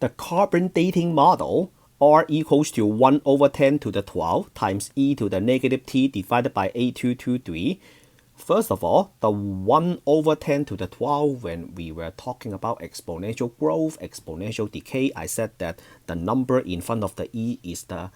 The carbon dating model R equals to 1 over 10 to the 12 times e to the negative t divided by 8223. First of all, the 1 over 10 to the 12, when we were talking about exponential growth, exponential decay, I said that the number in front of the e is the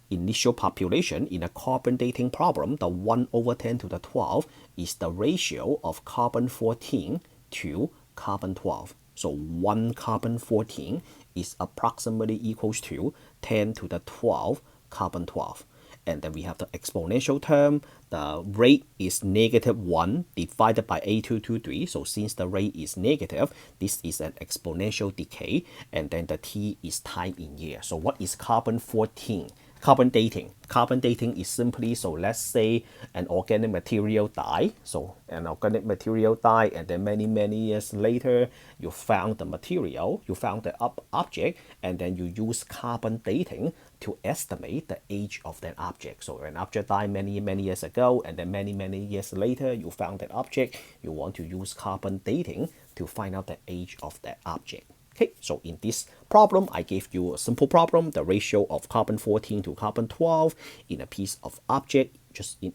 initial population. In a carbon dating problem, the 1 over 10 to the 12 is the ratio of carbon 14 to carbon 12. So 1 carbon 14 is approximately equals to 10 to the 12 carbon 12. And then we have the exponential term. The rate is negative 1 divided by 8223. So since the rate is negative, this is an exponential decay. And then the t is time in year. So what is carbon 14? Carbon dating. Carbon dating is simply, so let's say an organic material die. So an organic material die, and then many years later, you found the material, you found the object, and then you use carbon dating to estimate the age of that object. So an object died many years ago, and then many years later, you found that object. You want to use carbon dating to find out the age of that object. Okay, so in this problem, I gave you a simple problem, the ratio of carbon 14 to carbon 12 in a piece of object. Just in,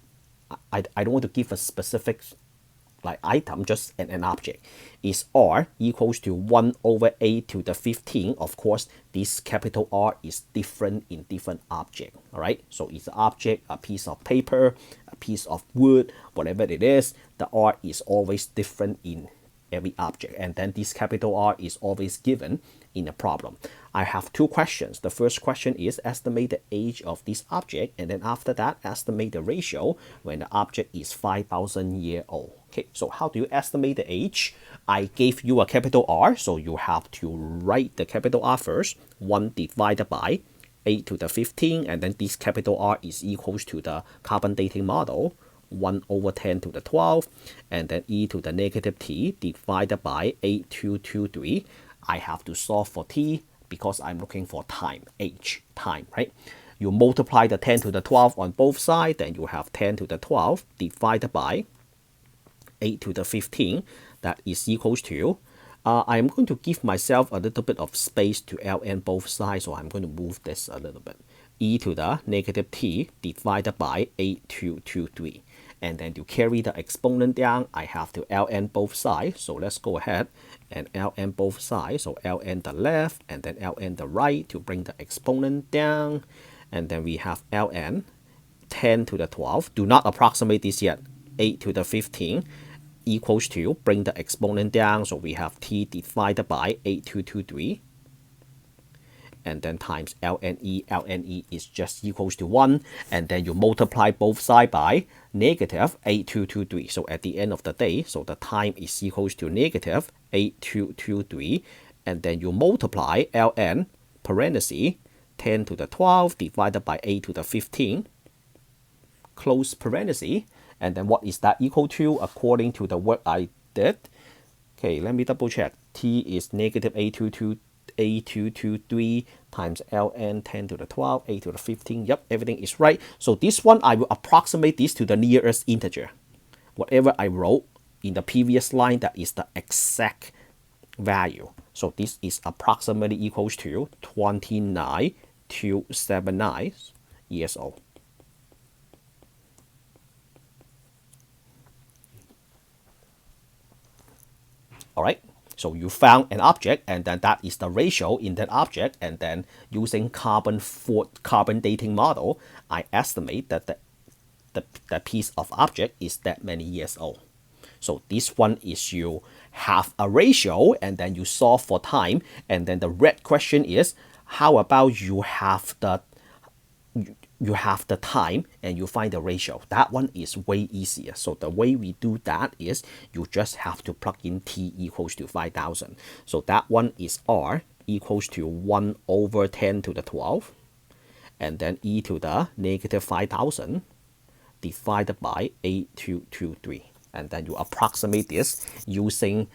I don't want to give a specific like item, just an object. Is R equals to 1 over 8 to the 15. Of course, this capital R is different in different object. All right, so it's an object, a piece of paper, a piece of wood, whatever it is, the R is always different in every object, and then this capital R is always given in a problem. I have two questions. The first question is estimate the age of this object, and then after that estimate the ratio when the object is 5,000 years old. Okay, so how do you estimate the age? I gave you a capital R, so you have to write the capital R first. 1 divided by 8 to the 15, and then this capital R is equals to the carbon dating model, 1 over 10 to the 12, and then e to the negative t divided by 8223. I have to solve for t because I'm looking for time, age, time, right? You multiply the 10 to the 12 on both sides, then you have 10 to the 12 divided by 8 to the 15. That is equals to, I'm going to give myself a little bit of space to ln both sides, so I'm going to move this a little bit. E to the negative t divided by 8223. And then to carry the exponent down, I have to ln both sides. So let's go ahead and ln both sides. So ln the left and then ln the right to bring the exponent down. And then we have ln 10 to the 12. Do not approximate this yet. 8 to the 15 equals to, bring the exponent down. So we have t divided by 8223. And then times ln e is just equals to 1, and then you multiply both sides by negative 8223. So at the end of the day, so the time is equals to negative 8223, and then you multiply ln parenthesis 10 to the 12 divided by 8 to the 15, close parenthesis, and then what is that equal to according to the work I did? Okay, let me double check. T is negative 8223 times ln 10 to the 12, 8 to the 15. Yep, everything is right. So this one, I will approximate this to the nearest integer. Whatever I wrote in the previous line, that is the exact value. So this is approximately equals to 29,279 years old. All right. So you found an object, and then that is the ratio in that object, and then using carbon dating model, I estimate that the piece of object is that many years old. So this one is you have a ratio, and then you solve for time, and then the red question is, how about you have the time and you find the ratio? That one is way easier. So the way we do that is you just have to plug in t equals to 5,000. So that one is r equals to 1 over 10 to the 12, and then e to the negative 5,000 divided by 8223. And then you approximate this using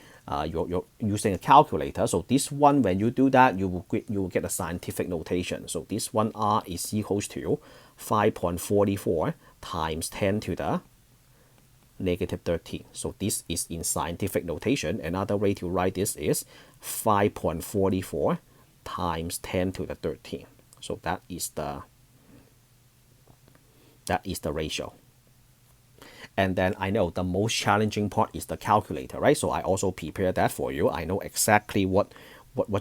using a calculator. So this one, when you do that, you will get a scientific notation. So this one r is equals to 5.44 times 10 to the negative 13. So this is in scientific notation. Another way to write this is 5.44 times 10 to the 13. So that is the ratio. And then I know the most challenging part is the calculator, right? So I also prepare that for you. I know exactly what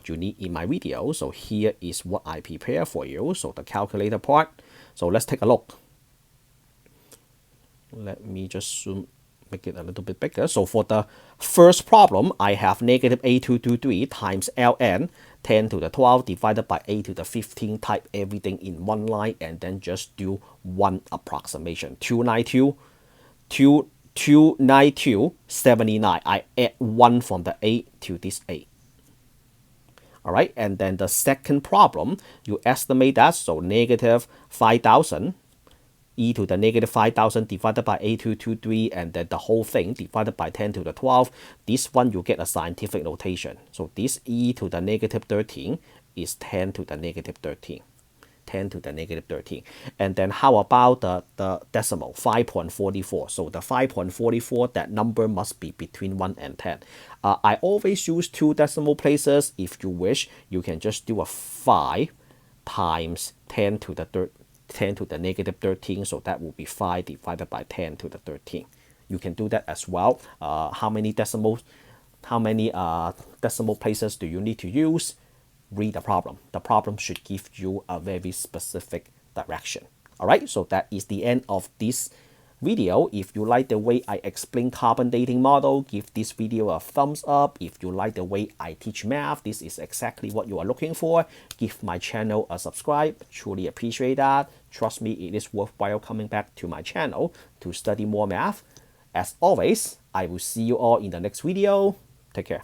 you need in my video. So here is what I prepare for you. So the calculator part. So let's take a look. Let me just make it a little bit bigger. So for the first problem, I have negative A223 times ln 10 to the 12 divided by a to the 15. Type everything in one line and then just do one approximation. 292, 79. I add 1 from the A to this A. All right, and then the second problem, you estimate that, so negative 5,000 e to the negative 5,000 divided by A223, and then the whole thing divided by 10 to the 12. This one you get a scientific notation. So this e to the negative 13 is 10 to the negative 13. 10 to the negative 13. And then how about the decimal, 5.44? So the 5.44, that number must be between 1 and 10. I always use 2 decimal places. If you wish, you can just do a 5 times 10 to the 10 to the negative 13. So that will be 5 divided by 10 to the 13. You can do that as well. How many decimal places do you need to use? Read the problem. The problem should give you a very specific direction. All right, so that is the end of this video. If you like the way I explain carbon dating model, give this video a thumbs up. If you like the way I teach math, this is exactly what you are looking for. Give my channel a subscribe. Truly appreciate that. Trust me, it is worthwhile coming back to my channel to study more math. As always, I will see you all in the next video. Take care.